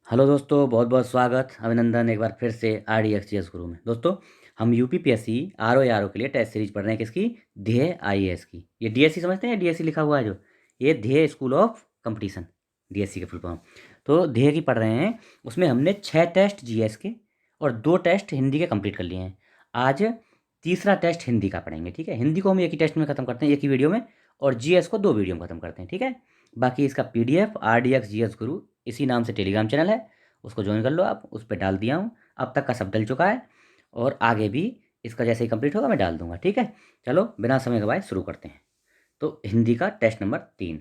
Hello दोस्तों, बहुत बहुत स्वागत, अभिनंदन एक बार फिर से RDXGS गुरु में। दोस्तों, हम UPPSC RO के लिए टेस्ट सीरीज पढ़ रहे हैं। किसकी? ध्येय IAS की। ये DSC समझते हैं? DSC लिखा हुआ है जो, ये ध्येय स्कूल ऑफ कंपटीशन, DSC के फुल फॉर्म। तो ध्येय की पढ़ रहे हैं। उसमें हमने 6 टेस्ट GS के और 2 टेस्ट हिंदी के कंप्लीट कर लिए हैं। आज तीसरा टेस्ट हिंदी का पढ़ेंगे। ठीक है, हिंदी को हम एक ही टेस्ट में खत्म करते हैं, एक ही वीडियो में, और GS को 2 वीडियो में खत्म करते हैं। ठीक है, बाकी इसका PDF RDXGS गुरु इसी नाम से टेलीग्राम चैनल है, उसको ज्वाइन कर लो आप। उस पर डाल दिया हूँ, अब तक का सब डल चुका है, और आगे भी इसका जैसे ही कंप्लीट होगा मैं डाल दूंगा। ठीक है, चलो बिना समय गवाए शुरू करते हैं। तो हिंदी का टेस्ट नंबर 3,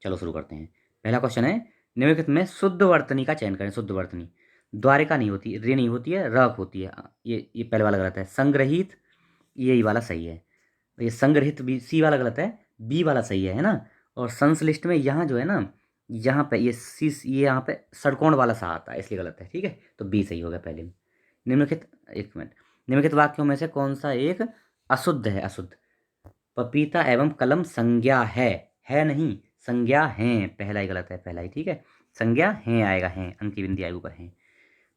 चलो शुरू करते हैं। पहला क्वेश्चन है, निम्नलिखित में शुद्ध वर्तनी का चयन करें। शुद्ध वर्तनी द्वारिका नहीं होती, रे नहीं होती है, रक होती है। ये पहले वाला गलत है। संग्रहित, ये वाला सही है। ये संग्रहित भी, सी वाला गलत है, बी वाला सही है ना। और संश्लिष्ट में यहाँ जो है ना, यहाँ पे ये सी, ये यहाँ पे षटकोण वाला सा आता है, इसलिए गलत है। ठीक है, तो बी सही होगा पहले में। निम्नलिखित, एक मिनट, निम्नलिखित वाक्यों में से कौन सा एक अशुद्ध है? अशुद्ध, पपीता एवं कलम संज्ञा है नहीं, संज्ञा है। पहला ही गलत है, पहला ही। ठीक है, संज्ञा है आएगा, है, अंक की बिंदी आएगी ऊपर है।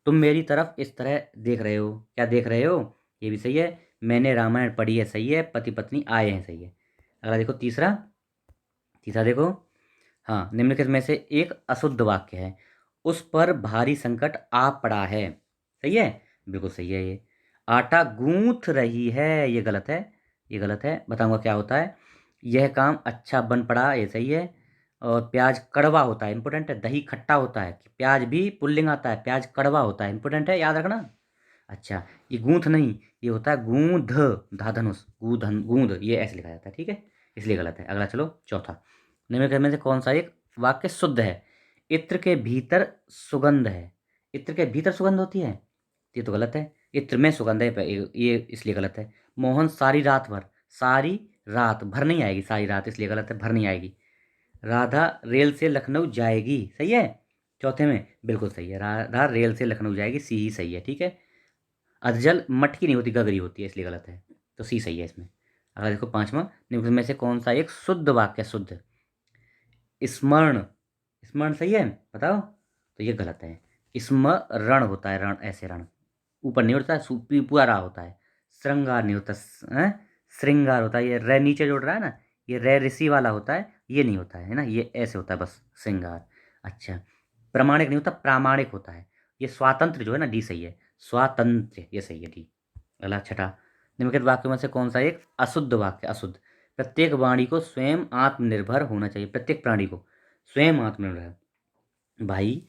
तुम मेरी तरफ इस तरह देख रहे हो, क्या देख रहे हो? ये भी सही है। मैंने रामायण पढ़ी है, सही है। पति पत्नी आए हैं, सही है। अगला देखो, तीसरा, तीसरा देखो। हाँ, निम्नलिखित में से एक अशुद्ध वाक्य है। उस पर भारी संकट आ पड़ा है, सही है, बिल्कुल सही है ये। आटा गूंथ रही है, ये गलत है, ये गलत है। बताऊंगा क्या होता है। यह काम अच्छा बन पड़ा, ये सही है। और प्याज कड़वा होता है, इंपोर्टेंट है। दही खट्टा होता है, प्याज भी पुल्लिंग आता है, प्याज कड़वा होता है, इंपोर्टेंट है, याद रखना। अच्छा, ये गूंथ नहीं, ये होता है गूंध, धाधनुष, गूंधन, गूंध, ये ऐसे लिखा जाता है। ठीक है, इसलिए गलत है। अगला चलो, चौथा। निम्नलिखित में से कौन सा एक वाक्य शुद्ध है? इत्र के भीतर सुगंध है। इत्र के भीतर सुगंध होती है, ये तो गलत है। इत्र में सुगंध है, ये इसलिए गलत है। मोहन सारी रात भर, सारी रात भर नहीं आएगी, सारी रात, इसलिए गलत है, भर नहीं आएगी। राधा रेल से लखनऊ जाएगी, सही है। चौथे में बिल्कुल सही है, राधा रेल से लखनऊ जाएगी, सी ही सही है। ठीक है, अधजल मटकी नहीं होती, गगरी होती है, इसलिए गलत है, तो सी सही है इसमें। अगला देखो, पांचवा। निम्न में से कौन सा एक शुद्ध वाक्य? शुद्ध, स्मरण, स्मरण सही है, बताओ। तो ये गलत है। स्मरण होता है, रण, ऐसे रण, ऊपर नहीं होता है, पूरा रा होता है। श्रृंगार नहीं होता, श्रृंगार होता है। ये रे नीचे जोड़ रहा है ना, ये रे ऋषि वाला होता है, ये नहीं होता है ना, ये ऐसे होता है बस, श्रृंगार। अच्छा, प्रामाणिक नहीं होता, प्रामाणिक होता है। ये स्वातंत्र जो है ना, डी सही है, स्वातंत्र, ये सही है, डी। अगला, छठा। निम्नलिखित वाक्यों में से कौन सा एक अशुद्ध वाक्य? अशुद्ध, प्रत्येक वाणी को स्वयं आत्मनिर्भर होना चाहिए। प्रत्येक प्राणी को स्वयं आत्मनिर्भर, भाई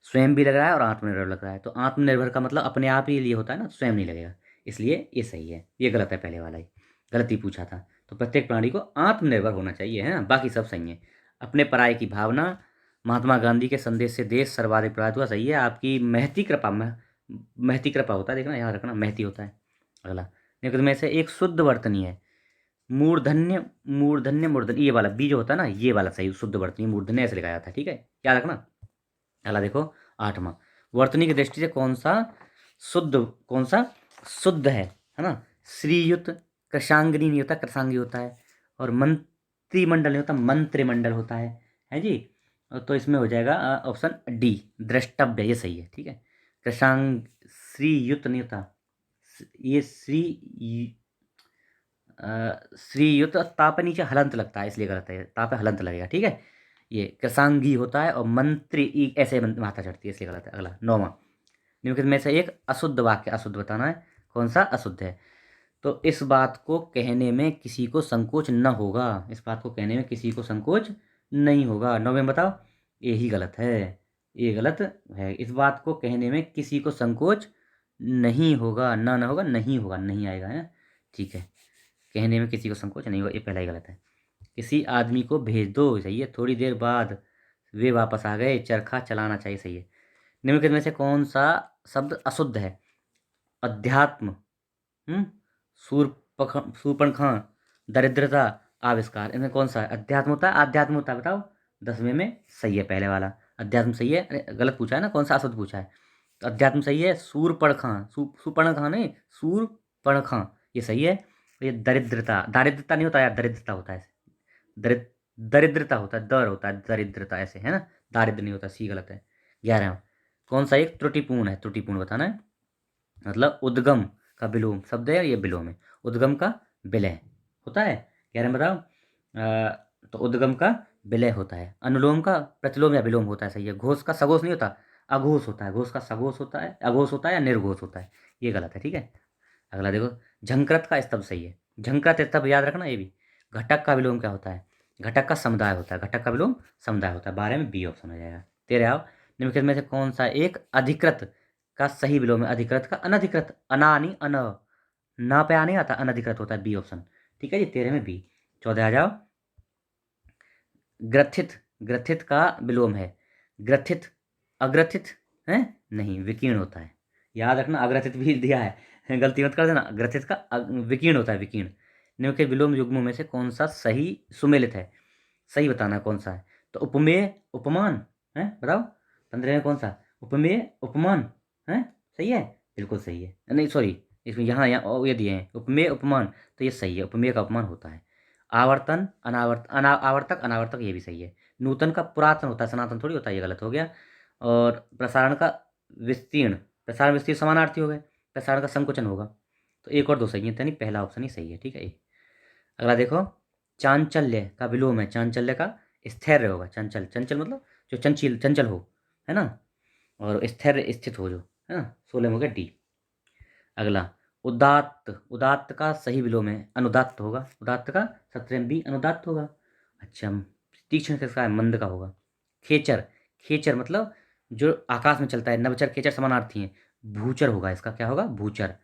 स्वयं भी लग रहा है और आत्मनिर्भर लग रहा है, तो आत्मनिर्भर का मतलब अपने आप ही लिए होता है ना, स्वयं नहीं लगेगा, इसलिए ये सही है। ये गलत है, पहले वाला ही गलती पूछा था। तो प्रत्येक प्राणी को आत्मनिर्भर होना चाहिए, है ना, बाकी सब सही है। अपने पराये की भावना, महात्मा गांधी के संदेश से देश सर्वाधिक प्रभावित हुआ, सही है। आपकी महती कृपा, महती कृपा होता है, देखना याद रखना, महती होता है। अगला, निम्न में से एक शुद्ध वर्तनी है। मूर्धन्य, मूर्धन्य, मूर्धन्य, ये वाला बी जो होता है ना, ये वाला सही शुद्ध वर्तनी, मूर्धन्य ऐसे लिखा जाता है। ठीक है, याद रखना। अगला देखो, आठवां। वर्तनी की दृष्टि से कौन सा शुद्ध, कौन सा शुद्ध है ना? श्रीयुत, कृशांगिनी नहीं होता, कृशांगी होता है। और मंत्रिमंडल नहीं होता, मंत्रिमंडल होता है जी। तो इसमें हो जाएगा ऑप्शन डी, द्रष्टव्य, ये सही है। ठीक है, कृशांग, श्रीयुत नहीं होता, ये श्रीयुत, ताप नीचे हलंत लगता है, इसलिए गलत है, ताप हलंत लगेगा। ठीक है, ये कृशांगी होता है, और मंत्री ऐसे माथा चढ़ती है, इसलिए गलत है। अगला, नौवां। निम्नलिखित में से एक अशुद्ध वाक्य, अशुद्ध बताना है, कौन सा अशुद्ध है? तो इस बात को कहने में किसी को संकोच न होगा, इस बात को कहने में किसी को संकोच नहीं होगा। नौवें में बताओ, यही गलत है, ये गलत है। इस बात को कहने में किसी को संकोच नहीं होगा, ना ना होगा, नहीं होगा, नहीं आएगा, है। ठीक है, कहने में किसी को संकोच नहीं होगा, ये पहला ही गलत है। किसी आदमी को भेज दो, सही है। थोड़ी देर बाद वे वापस आ गए, चरखा चलाना चाहिए, सही है। निम्नलिखित में से कौन सा शब्द अशुद्ध है? अध्यात्म, शूर्पणखा, दरिद्रता, आविष्कार, इनमें कौन सा है? अध्यात्म होता है, आध्यात्म होता है, बताओ। 10वें में सही है, पहले वाला अध्यात्म सही है। अरे गलत पूछा है ना, कौन सा अशुद्ध पूछा है? तो अध्यात्म सही है। शूर्पणखा, सुपर्णखा नहीं, शूर्पणखा, ये सही है। ये दरिद्रता, दारिद्रता नहीं होता यार, दरिद्रता होता है, दरिद्रता होता है, दर होता है, दरिद्रता ऐसे, है ना, दारिद्र नहीं होता, सी गलत है। 11वां। कौन सा एक त्रुटिपूर्ण है, त्रुटिपूर्ण बताना है। मतलब उद्गम का विलोम शब्द है, ये विलोम है। उद्गम का विलय होता है, कह रहे हैं बताओ। तो उद्गम का विलय होता है। अनुलोम का प्रतिलोम या विलोम होता है, सही है। घोष का सघोष नहीं होता, अघोष होता है। घोष का सघोष होता है, अघोष होता है या निर्घोष होता है, ये गलत है, ठीक है। अगला देखो, झंकृत का स्तंभ सही है। झंकृत स्तंभ याद रखना ये भी। घटक का विलोम क्या होता है? घटक का समुदाय होता है। घटक का विलोम समुदाय होता है। 12 में बी ऑप्शन हो जाएगा। 13 आओ, निम्नलिखित में से कौन सा एक अधिकृत का सही विलोम है? अधिकृत का अनधिकृत, अनानी अन, ना पे आ नहीं आता, अनधिकृत होता है, बी ऑप्शन, ठीक है जी। 13 में बी। 14 आ जाओ, ग्रथित, ग्रथित का विलोम है। ग्रथित, अग्रथित है नहीं, विकीर्ण होता है। याद रखना, अग्रथित भी दिया है, गलती मत कर देना। ग्रथित का विकीर्ण होता है, विकीर्ण। निम्न के विलोम युग्मों में से कौन सा सही सुमेलित है? सही बताना है कौन सा है। तो उपमेय उपमान है, बताओ। 15 में कौन सा? उपमेय उपमान है, सही है, बिल्कुल सही है। नहीं सॉरी, इसमें यहाँ ये दिए हैं उपमेय उपमान, तो ये सही है, उपमेय का उपमान होता है। आवर्तन आवर्तक अनावर्तक, ये भी सही है। नूतन का पुरातन होता है, सनातन थोड़ी होता है, ये गलत हो गया। और प्रसारण का विस्तीर्ण, प्रसारण विस्तीर्ण समानार्थी हो गए। प्रसारण का संकुचन होगा। तो एक और दो सही है, यानी पहला ऑप्शन ही सही है, ठीक है। अगला देखो, चांचल्य का विलोम है। चांचल्य का स्थैर्य होगा। चंचल, चंचल मतलब जो चंचल, चंचल हो, है ना। और स्थैर्य स्थित हो जो, है ना। 16 में हो गया डी। अगला, उदात्त, उदात्त का सही विलोम है अनुदात्त होगा। उदात्त का 17 में बी अनुदात्त होगा। अच्छा, तीक्ष्ण किसका है? मंद का होगा। खेचर, खेचर मतलब जो आकाश में चलता है। नवचर खेचर समानार्थी हैं। भूचर होगा इसका, क्या होगा? भूचर,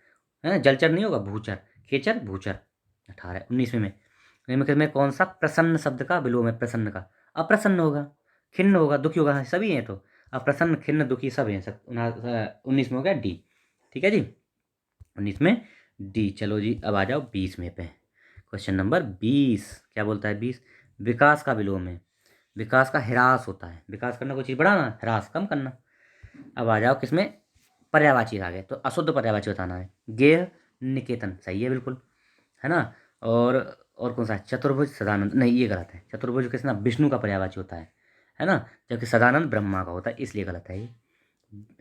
है ना। जलचर नहीं होगा, भूचर। खेचर भूचर। 18 19वें में, निम्नलिखित में कौन सा प्रसन्न शब्द का विलोम है? प्रसन्न का अप्रसन्न होगा, खिन्न होगा, दुखी होगा, सभी हैं तो। अप्रसन्न, खिन्न, दुखी सब हैं सब। 19 में हो गया डी, ठीक है जी। 19 में डी। चलो जी, अब आ जाओ 20 में पे। क्वेश्चन नंबर 20 क्या बोलता है? 20, विकास का विलोम है। विकास का ह्रास होता है। विकास करना कोई चीज़ बढ़ाना, ह्रास कम करना। अब आ जाओ किसमें? पर्यायवाची आ गए, तो अशुद्ध पर्यायवाची बताना है। गेह निकेतन सही है, बिल्कुल, है ना। और और कौन सा है? चतुर्भुज सदानंद, नहीं ये गलत है। चतुर्भुज किस ना विष्णु का पर्यायवाची होता है ना। जबकि सदानंद ब्रह्मा का होता है, इसलिए गलत है ये।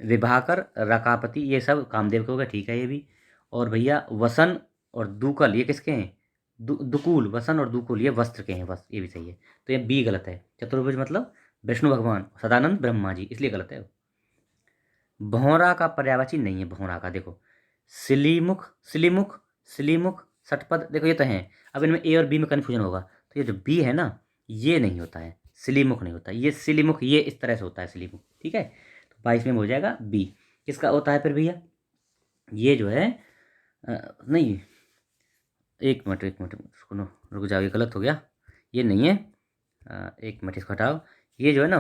विभाकर, रकापति, ये सब कामदेव के हो गए, ठीक है ये भी। और भैया वसन और दुकल, ये किसके हैं? दुकूल, वसन और दुकूल ये वस्त्र के हैं, बस ये भी सही है। तो ये बी गलत है। चतुर्भुज मतलब विष्णु भगवान, सदानंद ब्रह्मा जी, इसलिए गलत है। भौरा का पर्यायवाची नहीं है। भौरा का देखो, सिलीमुख, सिलीमुख, सिलीमुख, सटपद, देखो ये तो हैं। अब इनमें ए और बी में कन्फ्यूजन होगा, तो ये जो बी है ना, ये नहीं होता है, सिलीमुख नहीं होता ये। सिलीमुख ये इस तरह से होता है, सिलीमुख, ठीक है। तो 22 में हो जाएगा बी। किसका होता है फिर भैया? ये जो है नहीं, एक मिनट एक मिनट, सुनो, रुक जाओ, ये गलत हो गया, ये नहीं है। एक मिनट, इसको हटाओ। ये जो है ना,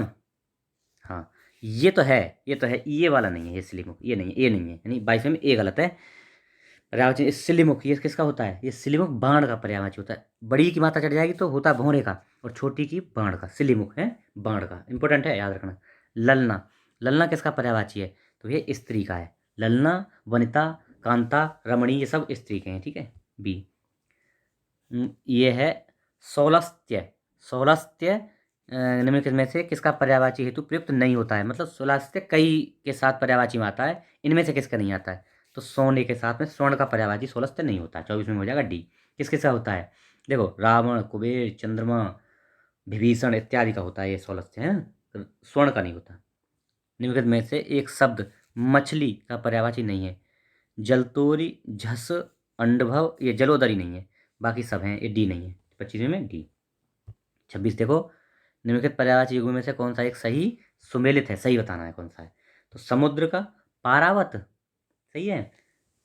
हाँ, ये तो है, ये तो है, ये वाला नहीं है, ये सिलीमुख ये नहीं है, ये नहीं है, यानी 22 में ए गलत है। पर्यायवाची इस सिलीमुख, ये किसका होता है? ये सिलीमुख बाण का पर्यायवाची होता है। बड़ी की मात्रा चढ़ जाएगी तो होता है भौरे का, और छोटी की बाण का। सिलीमुख है बाण का, इंपॉर्टेंट है, याद रखना। ललना, ललना किसका पर्यायवाची है? तो ये स्त्री का है। ललना, वनिता, कांता, रमणी, ये सब स्त्री के हैं, ठीक है, बी। ये है सौलस्त्य, सौलस्त्य निम्नलिखित में से किसका पर्यायवाची हेतु प्रयुक्त नहीं होता है? मतलब सौलस्त्य कई के साथ पर्यायवाची में आता है, इनमें से किसका नहीं आता है? तो सोने के साथ में स्वर्ण का पर्यायवाची सौलस्त्य नहीं होता है। 24 में हो जाएगा डी। किस किसका होता है? देखो, रावण, कुबेर, चंद्रमा, विभीषण इत्यादि का होता है ये सौलस्त्य, है ना। तो स्वर्ण का नहीं होता। निम्नलिखित में से एक शब्द मछली का पर्यायवाची नहीं है। जलतोरी, झस, अंडभव, ये जलोदरी नहीं है, बाकी सब हैं, ये डी नहीं है। 25 में डी। 26 देखो, निम्नलिखित पर्यायवाची युग्म में से कौन सा एक सही सुमेलित है? सही बताना है कौन सा है। तो समुद्र का पारावत सही है।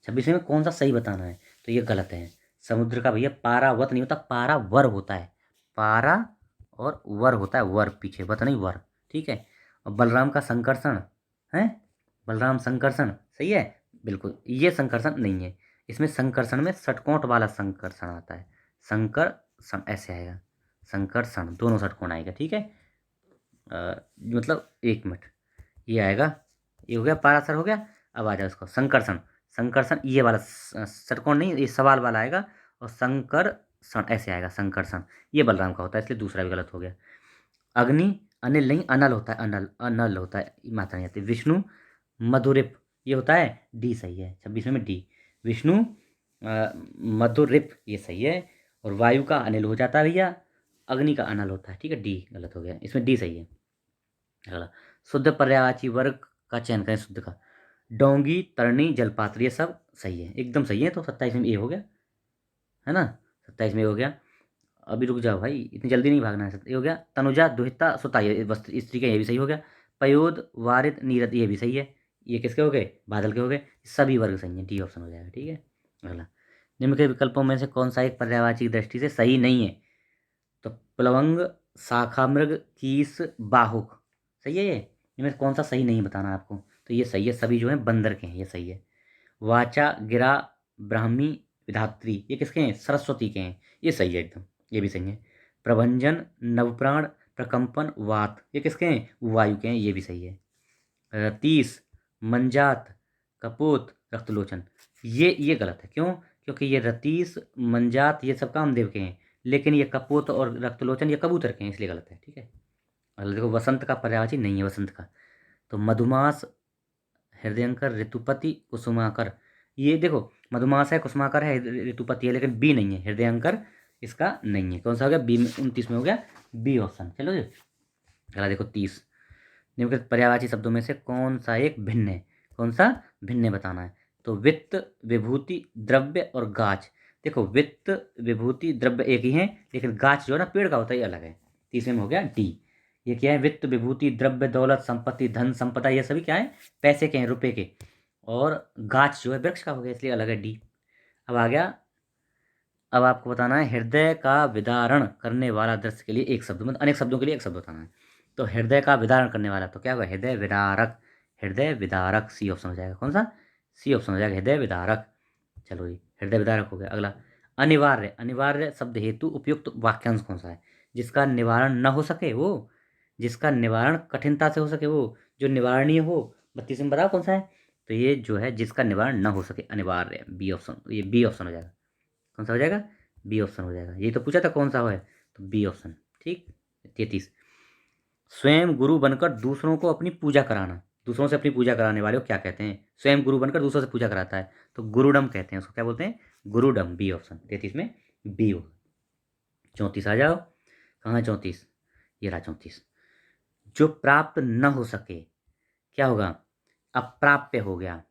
26 में कौन सा सही बताना है? तो ये गलत है। समुद्र का भैया पारावत नहीं होता, पारावर होता है। पारा और वर होता है, वर पीछे, वत नहीं, वर, ठीक है। और बलराम का संकर्षण है, बलराम संकर्षण सही है, बिल्कुल, ये संकर्षण नहीं है। इसमें संकर्षण में षटकोण वाला संकर्षण आता है। संकर्षण ऐसे आएगा, संकर्षण दोनों षटकोण आएगा, ठीक है। मतलब एक मिनट, ये आएगा, ये हो गया पारासर हो गया। अब आ जाओ इसको संकर्षण, संकर्षण ये वाला षटकोण नहीं, ये सवाल वाला आएगा। और संकर्षण ऐसे आएगा, संकर्षण, ये बलराम का होता है, इसलिए दूसरा भी गलत हो गया। अग्नि, अनिल नहीं, अनल होता है, अनल, अनल होता है, मात्रा नहीं आती। विष्णु मधुरिप ये होता है डी, सही है 26वें में डी। विष्णु मधुरिप ये सही है। और वायु का अनिल हो जाता है भैया, अग्नि का अनल होता है, ठीक है डी गलत हो गया, इसमें डी सही है। अगला शुद्ध पर्यायवाची वर्ग का चयन करें, शुद्ध का। डोंगी, तरणी, जलपात्र ये सब सही है, एकदम सही है। तो 27 में ए हो गया, है ना, 27 में ए हो गया। अभी रुक जाओ भाई, इतनी जल्दी नहीं भागना है। ये हो गया। तनुजा, दुहिता, सुता ये वस्त्र स्त्री का, ये भी सही हो गया। पयोद, वारिद, नीरद ये भी सही है। ये किसके हो गए, बादल के हो गए। सभी वर्ग सही हैं, डी ऑप्शन हो जाएगा, ठीक है। अगला निम्न के विकल्पों में से कौन सा एक पर्यायवाची दृष्टि से सही नहीं है। तो प्लवंग, शाखामृग, कीस, बाहुक सही है। ये इनमें से कौन सा सही नहीं बताना है आपको। तो ये सही है, सभी जो है बंदर के हैं, ये सही है। वाचा, गिरा, ब्राह्मी, विधात्री ये किसके हैं, सरस्वती के हैं, ये सही है एकदम, ये भी सही है। प्रभंजन, नवप्राण, प्रकंपन, वात ये किसके हैं, वायु के हैं, ये भी सही है। रतीस, मंजात, कपोत, रक्तलोचन ये गलत है। क्यों, क्योंकि ये रतीस, मंजात ये सब कामदेव के हैं, लेकिन ये कपोत और रक्तलोचन ये कबूतर के हैं, इसलिए गलत है, ठीक है। अगला देखो, वसंत का पर्यायवाची नहीं है वसंत का। तो मधुमास, हृदयंकर, ऋतुपति, कुसुमाकर ये देखो, मधुमास है, कुसुमाकर है, ऋतुपति है, लेकिन बी नहीं है, हृदयंकर इसका नहीं है। कौन सा हो गया, बी में, 29 में हो गया बी ऑप्शन। चलो जी अगला देखो 30, निम्नलिखित पर्यायवाची शब्दों में से कौन सा एक भिन्न है, कौन सा भिन्न है बताना है। तो वित्त, विभूति, द्रव्य और गाछ। देखो वित्त, विभूति, द्रव्य एक ही है, लेकिन गाछ जो है ना पेड़ का होता है, ये अलग है। 30वें में हो गया डी। ये क्या है, वित्त, विभूति, द्रव्य, दौलत, संपत्ति, धन, संपदा ये सभी क्या है, पैसे के हैं, रुपए के। और गाछ जो है वृक्ष का हो गया, इसलिए अलग है डी। अब आ गया, अब आपको बताना है हृदय का विदारण करने वाला दृश्य के लिए एक शब्द, मतलब अनेक शब्दों के लिए एक शब्द बताना है। तो हृदय का विदारण करने वाला तो क्या होगा, हृदय विदारक, हृदय विदारक सी ऑप्शन हो जाएगा। कौन सा, सी ऑप्शन हो जाएगा, हृदय विदारक। चलो जी हृदय विदारक हो गया। अगला अनिवार्य, अनिवार्य शब्द हेतु उपयुक्त वाक्यांश कौन सा है। जिसका निवारण न हो सके वो, जिसका निवारण कठिनता से हो सके वो, जो निवारणीय हो। 32 में बताओ कौन सा है। तो ये जो है जिसका निवारण न हो सके, अनिवार्य, बी ऑप्शन, ये बी ऑप्शन हो जाएगा। कौन सा हो जाएगा, बी ऑप्शन हो जाएगा। ये तो पूछा था कौन सा है, तो बी ऑप्शन, ठीक। 33, स्वयं गुरु बनकर दूसरों को अपनी पूजा कराना, दूसरों से अपनी पूजा कराने वाले को क्या कहते हैं। स्वयं गुरु बनकर दूसरों से पूजा कराता है तो गुरुडम कहते हैं उसको, क्या बोलते हैं, गुरुडम, बी ऑप्शन। 33 में बी हो। 34 आ जाओ, कहाँ है 34, ये रहा 34। जो प्राप्त न हो सके क्या होगा, अप्राप्य हो गया।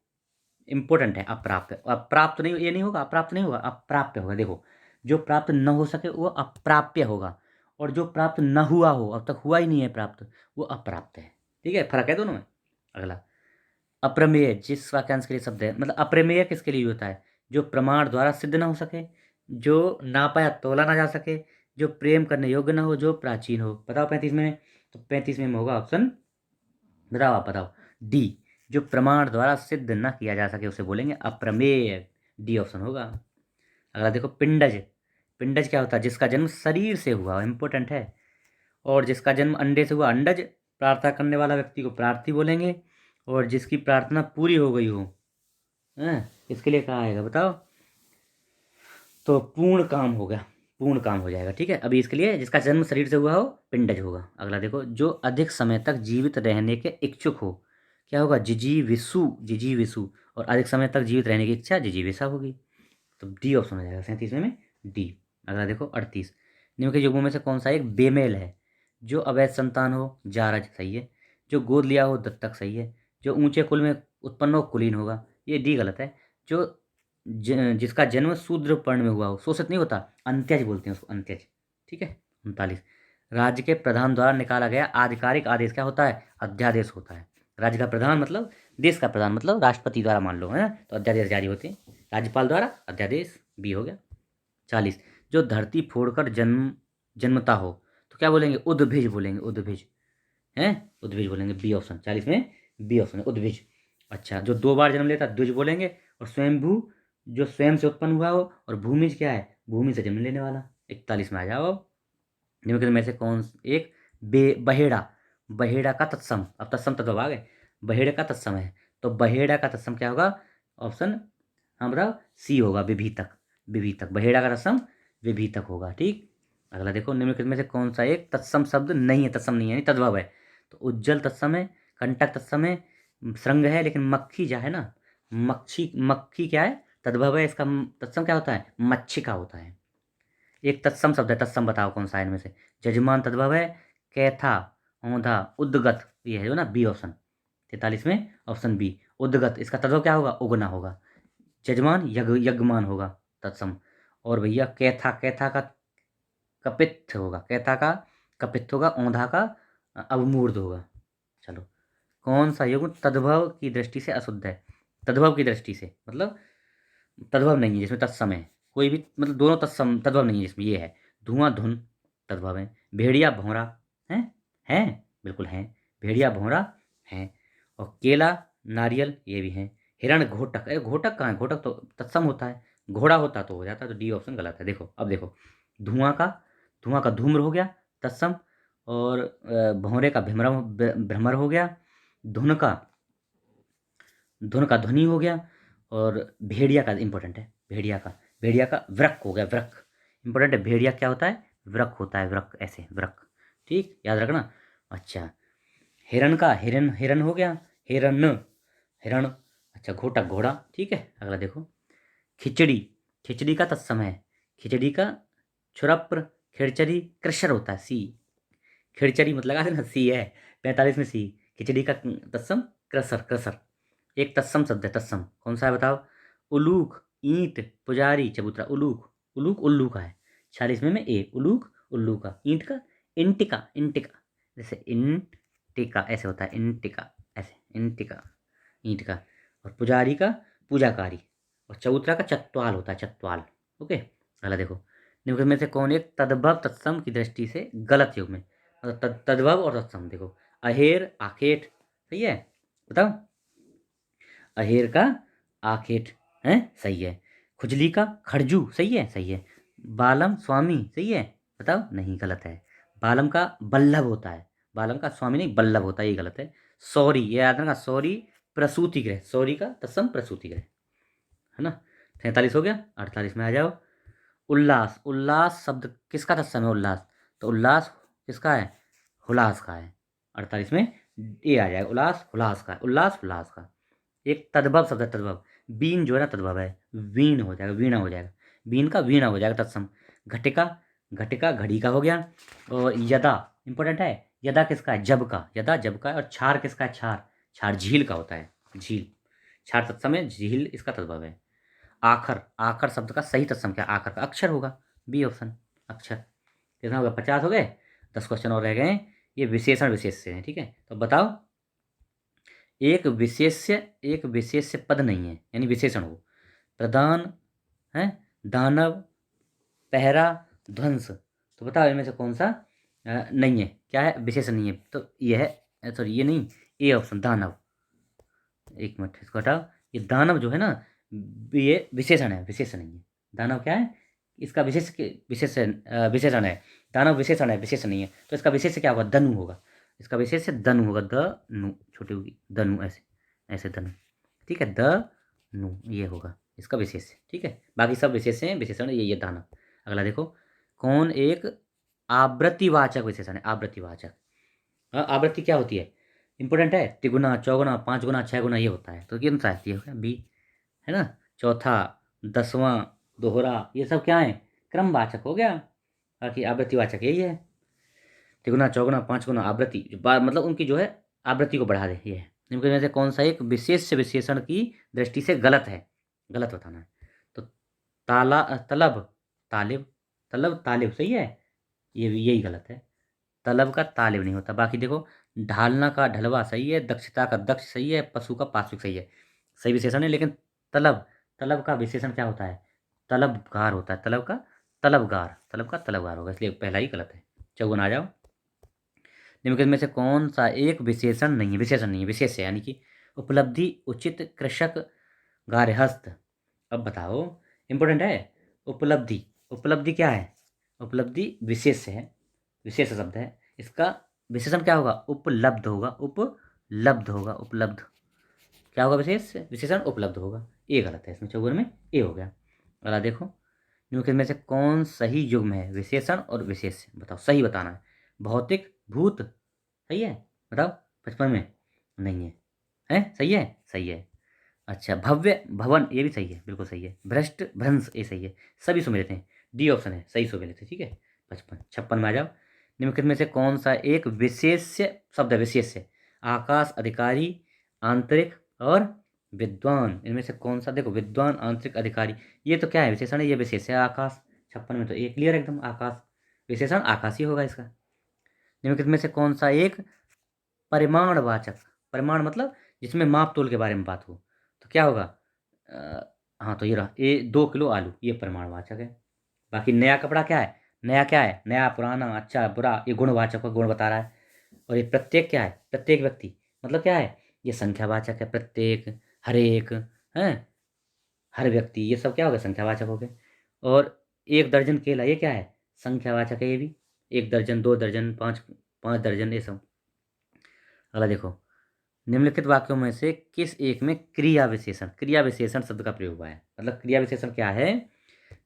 इंपॉर्टेंट है, अप्राप्य, अप्राप्त नहीं, ये नहीं होगा, अप्राप्त नहीं होगा, अप्राप्य होगा। देखो जो प्राप्त न हो सके वो अप्राप्य होगा, और जो प्राप्त न हुआ हो, अब तक हुआ ही नहीं है प्राप्त, वो अप्राप्त है, ठीक है, फर्क है दोनों में। अगला अप्रमेय, जिस वाक्यांश के लिए शब्द है, मतलब अप्रमेय किसके लिए होता है, जो प्रमाण द्वारा सिद्ध ना हो सके, जो नापा या तोला ना जा सके, जो प्रेम करने योग्य ना हो, जो प्राचीन हो। बताओ 35 में, तो 35 में होगा ऑप्शन, बताओ आप बताओ, डी। जो प्रमाण द्वारा सिद्ध न किया जा सके उसे बोलेंगे अप्रमेय, डी ऑप्शन होगा। अगला देखो पिंडज, पिंडज क्या होता है, जिसका जन्म शरीर से हुआ, इंपॉर्टेंट है। और जिसका जन्म अंडे से हुआ, अंडज। प्रार्थना करने वाला व्यक्ति को प्रार्थी बोलेंगे, और जिसकी प्रार्थना पूरी हो गई हो, इसके लिए कहा आएगा बताओ, तो पूर्ण काम हो गया, पूर्ण काम हो जाएगा, ठीक है। अभी इसके लिए जिसका जन्म शरीर से हुआ हो, पिंडज होगा। अगला देखो, जो अधिक समय तक जीवित रहने के इच्छुक हो, क्या होगा, जिजीविषु, जिजीविषु। और अधिक समय तक जीवित रहने की इच्छा, जिजीविषा होगी। तो डी ऑप्शन हो जाएगा 37 में डी। अगला देखो 38, निम्न के युग्मों में से कौन सा एक बेमेल है। जो अवैध संतान हो, जारज सही है। जो गोद लिया हो, दत्तक सही है। जो ऊंचे कुल में उत्पन्न हो, कुलीन होगा, ये डी गलत है। जो जिसका जन्म शूद्र वर्ण में हुआ हो, शोषित नहीं होता, अंत्यज बोलते हैं उसको, अंत्यज, ठीक है। 39, राज्य के प्रधान द्वारा निकाला गया आधिकारिक आदेश क्या होता है, अध्यादेश होता है। राज्य का प्रधान मतलब देश का प्रधान, मतलब राष्ट्रपति द्वारा मान लो, है तो अध्यादेश जारी होते हैं राज्यपाल द्वारा, अध्यादेश, बी हो गया। 40, जो धरती फोड़कर जन्मता हो तो क्या बोलेंगे, उद्भिज बोलेंगे, उद्भिज है, उद्भिज बोलेंगे, बी ऑप्शन। 40 में बी ऑप्शन है, उद्भिज। अच्छा, जो 2 बार जन्म लेता है द्विज बोलेंगे। और स्वयंभू, जो स्वयं से उत्पन्न हुआ हो। और भूमिज क्या है, भूमि से जन्म लेने वाला। 41 में आ जाओ अब, निम्नलिखित में से कौन एक बहेड़ा, बहेड़ा का तत्सम, अब तत्सम तत्व आ गए, बहेड़े का तत्सम है। तो बहेड़ा का तत्सम क्या होगा, ऑप्शन, हाँ बताओ, सी होगा, विभीतक, विभीतक, बहेड़ा का तत्सम विभीतक होगा, ठीक। अगला देखो, निम्नलिखित में से कौन सा एक तत्सम शब्द नहीं है, तत्सम नहीं है यानी तद्भव है। तो उज्जवल तत्सम है, कंटक तत्सम है, श्रृंग है, लेकिन मक्खी जा है ना, मक्खी क्या है, तद्भव है, इसका तत्सम क्या होता है, मच्छिका होता है। एक तत्सम शब्द है, तत्सम बताओ कौन सा है इनमें से। जजमान तद्भव है, कैथा, औंधा, उद्गत, ये है जो ना बी ऑप्शन, 43 में ऑप्शन बी। उद्गत, इसका तद्भव क्या होगा, उगना होगा। जजमान यज्ञमान होगा तत्सम। और भैया कैथा, कैथा का कपित्थ होगा, कैथा का कपित्थ होगा, औंधा का अवमूर्ध होगा। चलो, कौन सा युग्म तद्भव की दृष्टि से अशुद्ध है, तद्भव की दृष्टि से, मतलब तद्भव नहीं है जिसमें तत्सम है, कोई भी, मतलब दोनों तत्सम तद्भव नहीं है जिसमें, ये है धुआं धुन तद्भव है, भेड़िया भौरा है, है बिल्कुल है, भेड़िया भौरा है। और केला नारियल ये भी है। हिरण घोटक, अरे घोटक कहाँ है, घोटक तो तत्सम होता है, घोड़ा होता तो हो जाता, तो डी ऑप्शन गलत है। देखो अब देखो, धुआं का, धुआं का धूम्र हो गया तत्सम, और भौरे का भ्रमर, भ्रमर हो गया, धुन का, धुन का ध्वनि हो गया, और भेड़िया का इंपॉर्टेंट है, भेड़िया का वृक हो गया, वृक इंपॉर्टेंट है। भेड़िया क्या होता है, वृक होता है, वृक ऐसे वृक, ठीक याद रखना। अच्छा, हिरण का हिरन, हिरन हो गया, हिरन, हिरण। अच्छा, घोटक घोड़ा, ठीक है। अगला देखो, खिचड़ी, खिचड़ी का तत्सम है, खिचड़ी का छुरप्र, खिरचरी कृषर होता है, सी, खिरचरी मतलब लगा देना, सी है 45 में सी। खिचड़ी का तत्सम क्रसर, क्रसर एक तत्सम शब्द है, तत्सम कौन सा है बताओ। उलूक, ईंट, पुजारी, चबूतरा, उलूक, उलूक उल्लू का है, 46 में ए, उलूक उल्लू का। ईंट का इंटिका, इंटिका जैसे इंटिका ऐसे होता है, इंटिका ऐसे, इंटिका ईंट का। और पुजारी का पूजाकारी, और चबूतरा का चत्वाल होता है, चत्वाल। ओके, अगला देखो, निम्न में से कौन एक तद्भव तत्सम की दृष्टि से गलत युग में, मतलब तद्भव और तत्सम देखो, अहेर आखेट, सही है बताओ, अहेर का आखेट है, सही है। खुजली का खरजू, सही है, सही है। बालम स्वामी, सही है, बताओ, नहीं गलत है। बालम का बल्लभ होता है, बालम का स्वामी नहीं बल्लभ होता है, ये गलत है। सॉरी, ये याद रखना, सॉरी प्रसूति गृह, सॉरी का तत्सम प्रसूति गृह, है ना। 43 हो गया, 48 में आ जाओ। उल्लास, उल्लास शब्द किसका तत्सम है, उल्लास, तो उल्लास किसका है, हुलास का है। 48 में ये आ जाएगा, उल्लास हुलास का है, उल्लास हुलास का। एक तद्भव शब्द है, तद्भव, बीन जो है ना तद्भव है, वीण हो जाएगा, वीणा हो जाएगा, बीन का वीणा हो जाएगा तत्सम। घटिका, घटिका घड़ी का हो गया। और यदा इंपॉर्टेंट है, यदा किसका है, जब का, यदा जब का है। और छार किसका है, छार, छार झील का होता है, झील, छार तत्सम है, झील इसका तद्भव है। आखर, आखर शब्द का सही तत्सम क्या, आखर का अक्षर होगा, बी ऑप्शन, अक्षर। कितना हो गया, 50 हो गए, 10 क्वेश्चन और रह गए हैं। ये विशेषण विशेष से हैं, ठीक है। तो बताओ, एक विशेष्य पद नहीं है, यानी विशेषण हो, प्रधान है, दानव, पहरा, ध्वंस, तो बताओ इनमें से कौन सा नहीं है, क्या है, विशेषण नहीं है, तो ये है, सॉरी ये नहीं, ए ऑप्शन दानव। एक मिनट इसको हटाओ, ये दानव जो है ना, ये विशेषण है, विशेषण नहीं है। दानव क्या है, इसका विशेषण है, दानव विशेषण है, विशेषण नहीं है, तो इसका विशेष क्या होगा, धनु होगा, इसका विशेष धनु होगा, द नु छोटी होगी, धनु ऐसे, ऐसे धनु, ठीक है, द नु ये होगा इसका विशेष, ठीक है। बाकी सब विशेष हैं, विशेषण ये दानव। अगला देखो, कौन एक आवृत्तिवाचक विशेषण है, आवृत्तिवाचक। आवृत्ति क्या होती है, इंपॉर्टेंट है, तिगुना, चौगुना, पाँच गुना, छः गुना, ये होता है, तो कौन सा है, ये हो गया बी, है ना। चौथा, दसवां, दोहरा, ये सब क्या है, क्रमवाचक हो गया। बाकी आवृत्तिवाचक यही है, तिगुना, चौगुना, पाँच गुना, आवृत्ति मतलब उनकी जो है आवृत्ति को बढ़ा दे, ये है। इनके में से कौन सा एक विशेष विशेषण की दृष्टि से गलत है, गलत बताना है। तो ताला, तलब, तालिब, तलब तालिब, सही है, ये यही गलत है, तलब का तालिब नहीं होता। बाकी देखो, ढालना का ढलवा सही है, दक्षता का दक्ष सही है, पशु का पाशविक सही है, सही विशेषण है। लेकिन तलब, तलब का विशेषण क्या होता है, तलबगार होता है, तलब का तलबगार, तलब का तलबगार होगा, इसलिए पहला ही गलत है। चौगुन आ जाओ, निम्नलिखित में से कौन सा एक विशेषण नहीं है, विशेषण नहीं है, विशेष है, यानी कि उपलब्धि, उचित, कृषक, गार्हस्थ। अब बताओ, इंपॉर्टेंट है, उपलब्धि, उपलब्धि क्या है, उपलब्धि विशेष है, विशेष शब्द है, इसका विशेषण क्या होगा, उपलब्ध होगा, उपलब्ध होगा, उपलब्ध क्या होगा, विशेष विशेषण उपलब्ध होगा, ये गलत है, इसमें चौगुन में ए हो गया। अगला देखो, निम्नलिखित में से कौन सही युग्म है, विशेषण और विशेष, बताओ सही बताना है। भौतिक, भूत, सही है, बताओ 55 में नहीं है, है, सही है, सही है। अच्छा, भव्य भवन ये भी सही है, बिल्कुल सही है। भ्रष्ट भ्रंश ये सही है। सभी सुमेलित हैं, डी ऑप्शन है सही सुमेलित है, ठीक है। 56 में आ जाओ। निम्नलिखित में से कौन सा एक विशेष्य शब्द है, विशेष्य? आकाश, अधिकारी, आंतरिक और विद्वान, इनमें से कौन सा? देखो, विद्वान, आंतरिक, अधिकारी, ये तो क्या है? विशेषण है, ये विशेष है आकाश। 56 में तो ये क्लियर एकदम, आकाश विशेषण आकाश ही होगा इसका। निम्नलिखित में से कौन सा एक परिमाणवाचक, परिमाण मतलब जिसमें माप तोल के बारे में बात हो, तो क्या होगा? हाँ, तो ये रहा, ये 2 किलो आलू, ये परिमाणवाचक है। बाकी नया कपड़ा क्या है? नया क्या है? नया, पुराना, अच्छा, बुरा, ये गुणवाचक का गुण बता रहा है। और ये प्रत्येक क्या है? प्रत्येक व्यक्ति मतलब क्या है? ये संख्यावाचक है, प्रत्येक, हर एक, है, हर व्यक्ति, ये सब क्या हो गए? संख्यावाचक हो गए। और एक दर्जन केला, ये क्या है? संख्यावाचक है ये भी। एक दर्जन, 2 दर्जन, पाँच, 5 दर्जन, ये सब। अगला देखो, निम्नलिखित वाक्यों में से किस एक में क्रिया विशेषण, क्रिया विशेषण शब्द का प्रयोग हुआ है? मतलब क्रिया विशेषण क्या है?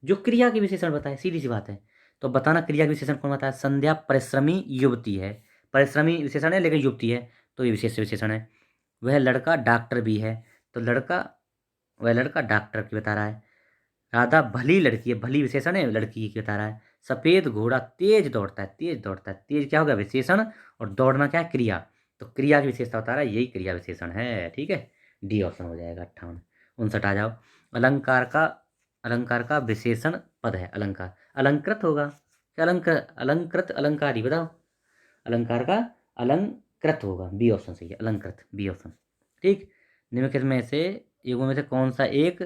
जो क्रिया के विशेषण बताए, सीधी सी बात है। तो बताना क्रिया के विशेषण कौन बताया? संध्या परिश्रमी युवती है, परिश्रमी विशेषण है लेकिन युवती है, तो ये विशेष विशेषण है। वह लड़का डॉक्टर भी है, तो लड़का, वह लड़का डॉक्टर की बता रहा है। राधा भली लड़की है, भली विशेषण है, लड़की की बता रहा है। सफ़ेद घोड़ा तेज दौड़ता है, तेज दौड़ता है, तेज क्या होगा? विशेषण, और दौड़ना क्या है? क्रिया। तो क्रिया की विशेषता बता रहा है, यही क्रिया विशेषण है, ठीक है। डी ऑप्शन हो जाएगा 58। 59 आ जाओ। अलंकार का, अलंकार का विशेषण पद है, अलंकार अलंकृत होगा क्या? अलंकृत, अलंकृत, अलंकारी, बताओ। अलंकार का अलंकृत होगा, बी ऑप्शन सही है, अलंकृत, बी ऑप्शन, ठीक। निम्नलिखित में से युगों में से कौन सा एक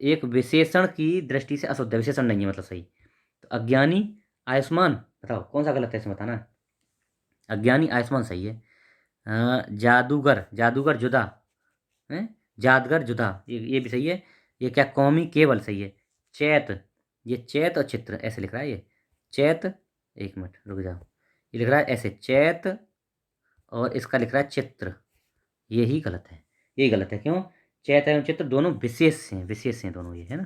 एक विशेषण की दृष्टि से अशुद्ध है? विशेषण नहीं है मतलब, सही। तो अज्ञानी, आयुष्मान, बताओ कौन सा गलत है इसमें, बताना। अज्ञानी, आयुष्मान सही है। जादूगर, जादूगर जुदा है, जादगर जुदा, ये भी सही है। ये क्या? कौमी, केवल सही है। चैत, ये चैत और चित्र ऐसे लिख रहा है ये, चैत, एक मिनट रुक जाओ, ये लिख रहा है ऐसे चैत, और इसका लिख रहा है चित्र, यही गलत है, यही गलत है। क्यों? चैत एवं चित्र दोनों विशेष हैं, विशेष हैं दोनों ये, है ना।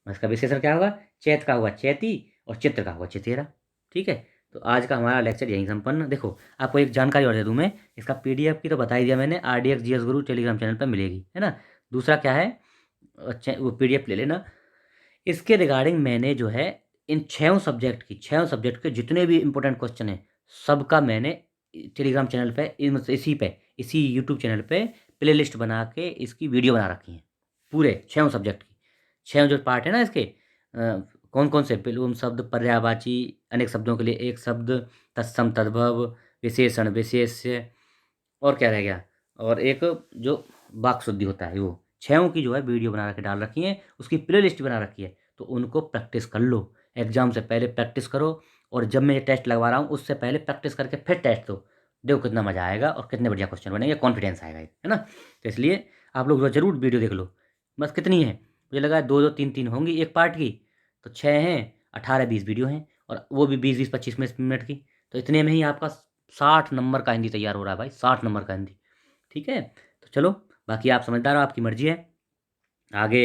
और इसका विशेषण क्या होगा? चैत का होगा चैती, और चित्र का होगा चितेरा, ठीक है। तो आज का हमारा लेक्चर यहीं संपन्न। देखो, आपको एक जानकारी और दे दूं मैं, इसका पीडीएफ की तो बता ही दिया मैंने, RDX GS गुरु टेलीग्राम चैनल पर मिलेगी, है ना। दूसरा क्या है, अच्छा वो पीडीएफ ले लेना। इसके रिगार्डिंग मैंने जो है इन 6 सब्जेक्ट की, 6 सब्जेक्ट के जितने भी इंपॉर्टेंट क्वेश्चन हैं, सबका मैंने टेलीग्राम चैनल पे, इसी पे, इसी यूट्यूब चैनल पे प्लेलिस्ट बना के इसकी वीडियो बना रखी है, पूरे 6 सब्जेक्ट की। 6 जो पार्ट है ना इसके, कौन कौन से? विलोम शब्द, पर्यायवाची, अनेक शब्दों के लिए एक शब्द, तत्सम तद्भव, विशेषण, विशेष्य, और क्या रह गया? और एक जो वाक शुद्धि होता है, वो 6 की जो है वीडियो बना के डाल रखी है, उसकी प्ले लिस्ट बना रखी है। तो उनको प्रैक्टिस कर लो, एग्जाम से पहले प्रैक्टिस करो, और जब मैं ये टेस्ट लगवा रहा हूँ उससे पहले प्रैक्टिस करके फिर टेस्ट दो। देखो कितना मज़ा आएगा और कितने बढ़िया क्वेश्चन बनेंगे, कॉन्फिडेंस आएगा, है ना। तो इसलिए आप लोग ज़रूर वीडियो देख लो। बस कितनी है? मुझे लगा है 2-2, 3-3 होंगी एक पार्ट की, तो 6 हैं, 18-20 वीडियो हैं, और वो भी 20-20, 25 मिनट की। तो इतने में ही आपका 60 नंबर का हिंदी तैयार हो रहा है भाई, 60 नंबर का हिंदी, ठीक है। तो चलो, बाकी आप समझदार हो, आपकी मर्जी है, आगे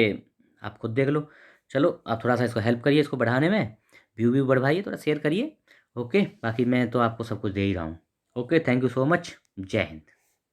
आप खुद देख लो। चलो, आप थोड़ा सा इसको हेल्प करिए, इसको बढ़ाने में, व्यू भी बढ़ाइए, थोड़ा शेयर करिए। ओके, बाकी मैं तो आपको सब कुछ दे ही रहा हूँ। Okay, thank you so much, जय हिंद।